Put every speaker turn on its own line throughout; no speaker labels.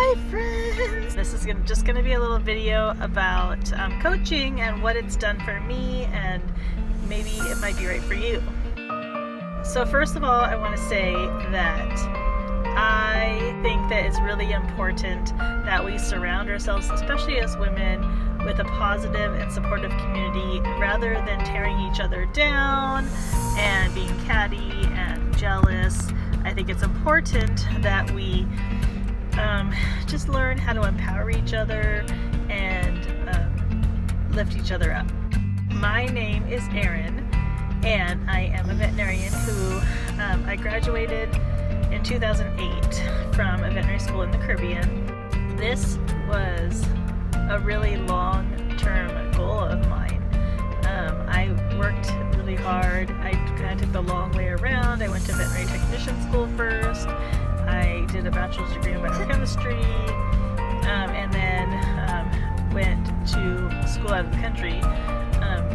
Hi friends! This is just going to be a little video about coaching and what it's done for me, and maybe it might be right for you. So first of all, I want to say that I think that it's really important that we surround ourselves, especially as women, with a positive and supportive community rather than tearing each other down and being catty and jealous. I think it's important that we just learn how to empower each other and lift each other up. My name is Erin, and I am a veterinarian who I graduated in 2008 from a veterinary school in the Caribbean. This was a really long-term goal of mine. I worked really hard. I kind of took the long way around. I went to veterinary technician school first. I did a bachelor's degree in biochemistry, and then went to school out of the country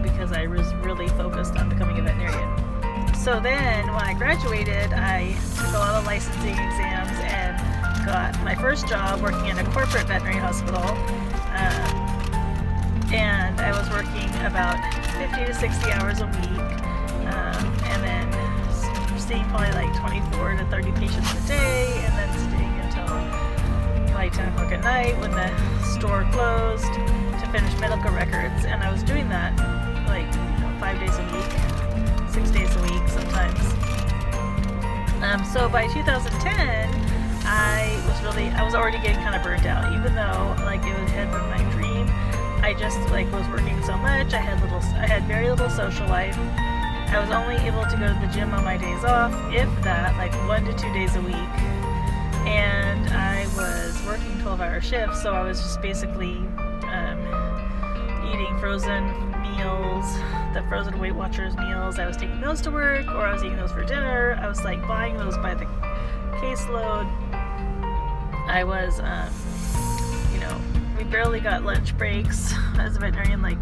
because I was really focused on becoming a veterinarian. So then when I graduated, I took a lot of licensing exams and got my first job working in a corporate veterinary hospital. And I was working about 50 to 60 hours a week, and then seeing probably like 24 to 30 patients a day, and then staying until like 10 o'clock at night when the store closed to finish medical records. And I was doing that like 5 days a week, 6 days a week sometimes. So by 2010, I was already getting kind of burnt out, even though like it had been my dream. I just was working so much. I had very little social life. I was only able to go to the gym on my days off, if that, like 1 to 2 days a week. And I was working 12-hour shifts, so I was just basically eating frozen meals, the frozen Weight Watchers meals. I was taking those to work, or I was eating those for dinner. I was like buying those by the caseload. I was, we barely got lunch breaks as a veterinarian. Like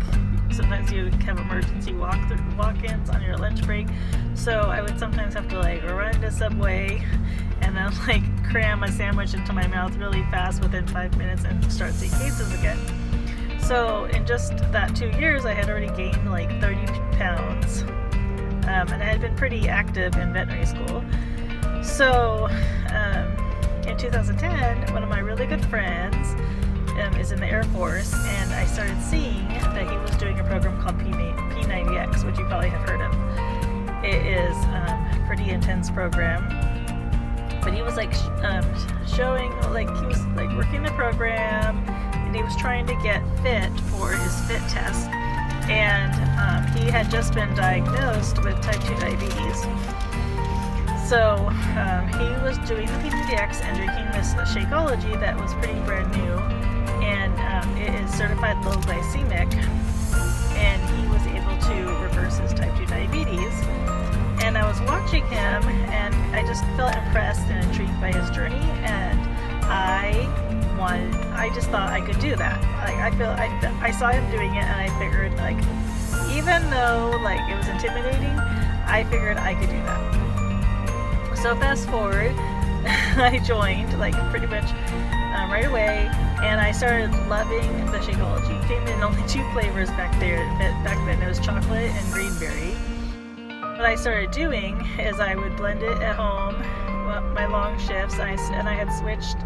sometimes you have emergency walk-ins on your lunch break. So I would sometimes have to run to Subway and then cram a sandwich into my mouth really fast within 5 minutes and start seeing cases again. So in just that 2 years, I had already gained 30 pounds. And I had been pretty active in veterinary school. So in 2010, one of my really good friends is in the Air Force, and I started seeing that he was doing a program called P90X, which you probably have heard of. It is a pretty intense program, but he was showing, he was working the program, and he was trying to get fit for his fit test, and he had just been diagnosed with type 2 diabetes. So he was doing the P90X and drinking this Shakeology that was pretty brand new, and it is certified low glycemic, and he was able to reverse his type 2 diabetes. And I was watching him, and I just felt impressed and intrigued by his journey, and I just thought I could do that. I saw him doing it, and I figured even though it was intimidating, I figured I could do that. So fast forward, I joined pretty much right away, and I started loving the Shakeology. It came in only 2 flavors back then. It was chocolate and greenberry. What I started doing is I would blend it at home, my long shifts, and I had switched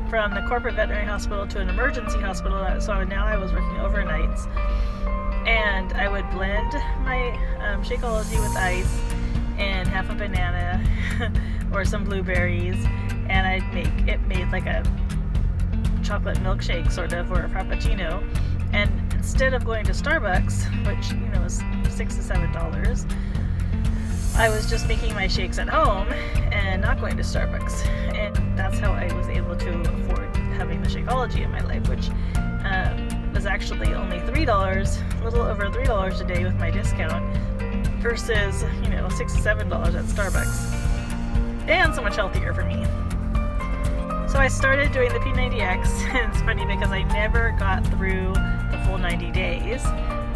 from the corporate veterinary hospital to an emergency hospital, so now I was working overnights. And I would blend my Shakeology with ice and half a banana or some blueberries, and I'd made like a chocolate milkshake sort of, or a frappuccino. And instead of going to Starbucks, which is $6 to $7, I was just making my shakes at home and not going to Starbucks. And that's how I was able to afford having the Shakeology in my life, which was actually only $3, a little over $3 a day with my discount, versus $6 to $7 at Starbucks, and so much healthier for me. So I started doing the P90X, and it's funny because I never got through the full 90 days,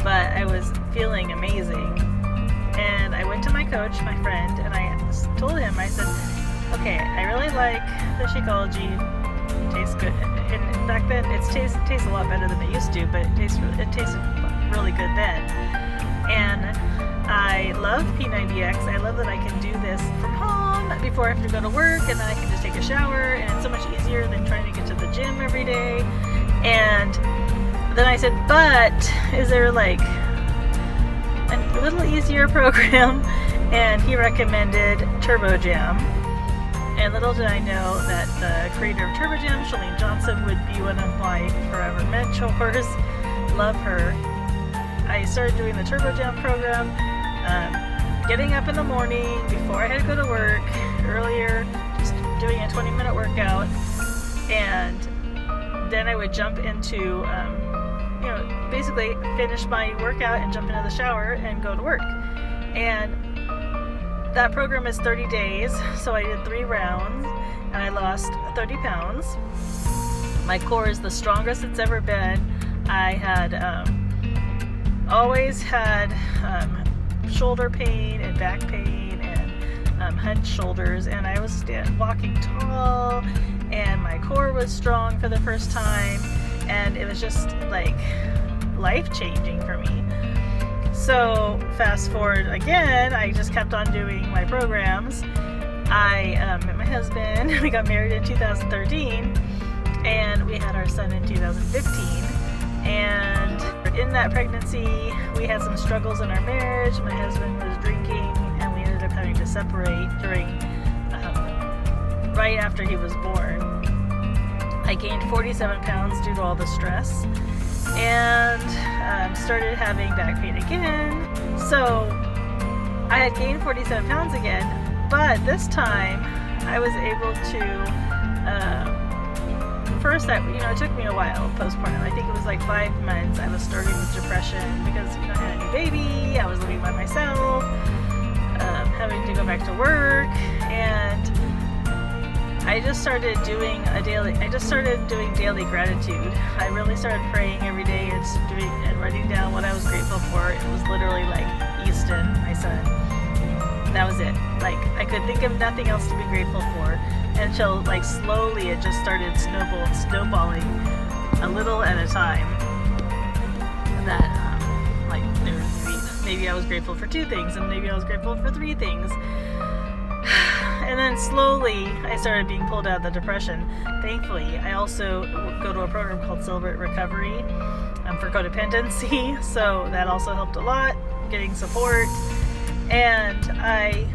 but I was feeling amazing. And I went to my coach, my friend, and I told him, I said, okay, I really like the Shakeology, it tastes good, back then it tastes a lot better than it used to, but it tasted really good then. And I love P90X. I love that I can do this from home before I have to go to work, and then I can just take a shower, and it's so much easier than trying to get to the gym every day. And then I said, but is there like a little easier program? And he recommended Turbo Jam. And little did I know that the creator of Turbo Jam, Chalene Johnson, would be one of my forever mentors. Love her. I started doing the Turbo Jam program, getting up in the morning before I had to go to work, earlier, just doing a 20-minute workout, and then I would jump into, basically finish my workout and jump into the shower and go to work. And that program is 30 days, so I did 3 rounds, and I lost 30 pounds. My core is the strongest it's ever been. I had always had shoulder pain and back pain and hunched shoulders, and I was walking tall, and my core was strong for the first time, and it was just like life-changing for me. So fast forward again, I just kept on doing my programs. I met my husband. We got married in 2013, and we had our son in 2015. And in that pregnancy, we had some struggles in our marriage. My husband was drinking, and we ended up having to separate right after he was born. I gained 47 pounds due to all the stress, and started having back pain again. So I had gained 47 pounds again, but this time I was able to, first, it took me a while postpartum. I think it was like 5 months. I was starting with depression because I had a new baby, I was living by myself, having to go back to work, and I just started doing daily gratitude. I really started praying every day and writing down what I was grateful for. It was literally like Easton, my son. That was it. Like, I could think of nothing else to be grateful for until like slowly it just started snowballing a little at a time. That maybe I was grateful for 2 things, and maybe I was grateful for 3 things. And then slowly I started being pulled out of the depression. Thankfully, I also go to a program called Celebrate Recovery for codependency, so that also helped a lot, getting support. And I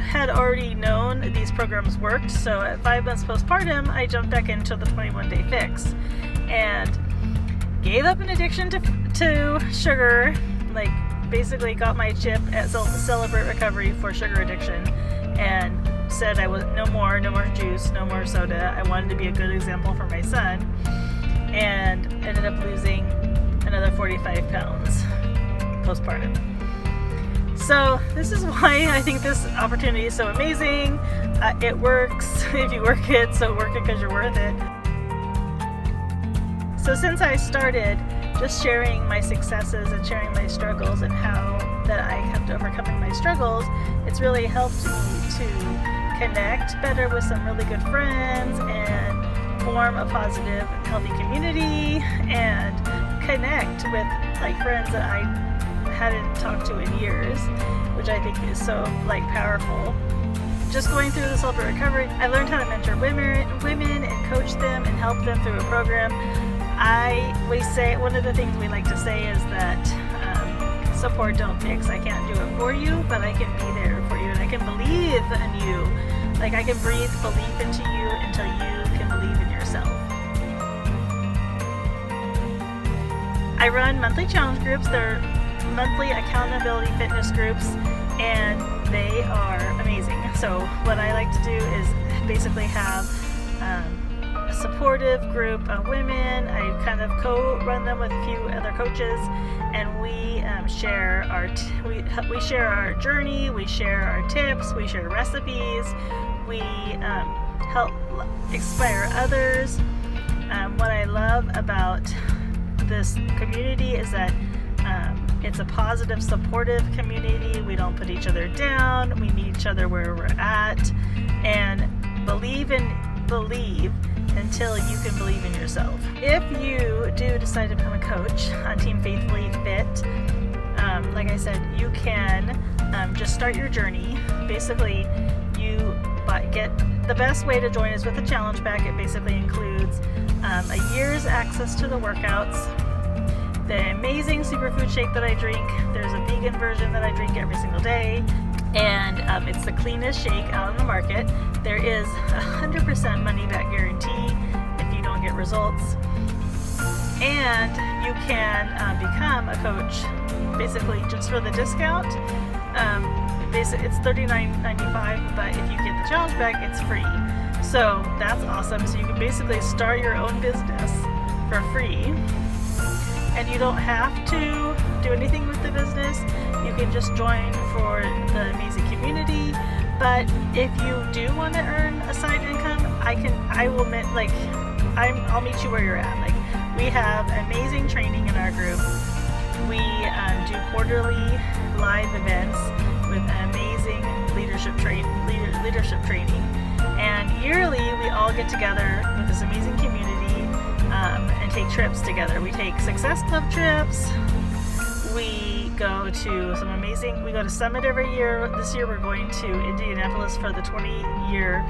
had already known these programs worked, so at 5 months postpartum, I jumped back into the 21-day fix and gave up an addiction to sugar, like basically got my chip at Celebrate Recovery for sugar addiction, and said I was no more juice, no more soda. I wanted to be a good example for my son, and ended up losing another 45 pounds postpartum. So this is why I think this opportunity is so amazing. It works if you work it, so work it because you're worth it. So since I started just sharing my successes and sharing my struggles and how that I kept overcoming my struggles, it's really helped me to connect better with some really good friends and form a positive, healthy community, and connect with like friends that I hadn't talked to in years, which I think is so powerful. Just going through the Celebrate Recovery, I learned how to mentor women and coach them and help them through a program. We say, one of the things we like to say is that support don't fix. I can't do it for you, but I can be there for you, and I can believe in you. Like, I can breathe belief into you until you can believe in yourself. I run monthly challenge groups. They're monthly accountability fitness groups, and they are amazing. So what I like to do is basically have a supportive group of women. I kind of co-run them with a few other coaches, and we share we share our journey, we share our tips, we share recipes, we help inspire others. What I love about this community is that it's a positive, supportive community. We don't put each other down. We meet each other where we're at, and believe in until you can believe in yourself. If you do decide to become a coach on Team Faithfully Fit, like I said, you can just start your journey. Basically, you get the best way to join is with a challenge pack. It basically includes a year's access to the workouts, the amazing superfood shake that I drink. There's a vegan version that I drink every single day, and it's the cleanest shake out on the market. There is 100% money back guarantee if you don't get results, and you can become a coach basically just for the discount. It's $39.95, but if you get the challenge pack, it's free. So that's awesome. So you can basically start your own business for free, and you don't have to do anything with the business. You can just join for the amazing community. But if you do want to earn a side income, I'll meet you where you're at. Like, we have amazing training in our group. We do quarterly live events with amazing leadership training, and yearly we all get together with this amazing community and take trips together. We take Success Club trips. We go to we go to Summit every year. This year we're going to Indianapolis for the 20-year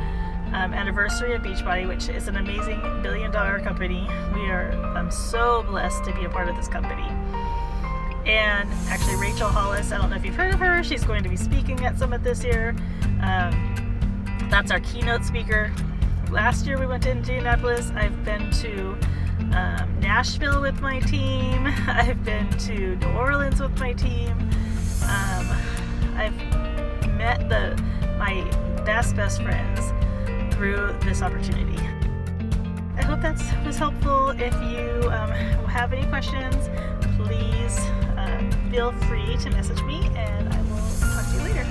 anniversary of Beachbody, which is an amazing billion-dollar company. We are so blessed to be a part of this company. And actually, Rachel Hollis, I don't know if you've heard of her, she's going to be speaking at Summit this year. That's our keynote speaker. Last year we went to Indianapolis. I've been to Nashville with my team. I've been to New Orleans with my team. I've met my best friends through this opportunity. I hope that was helpful. If you have any questions, please feel free to message me, and I will talk to you later.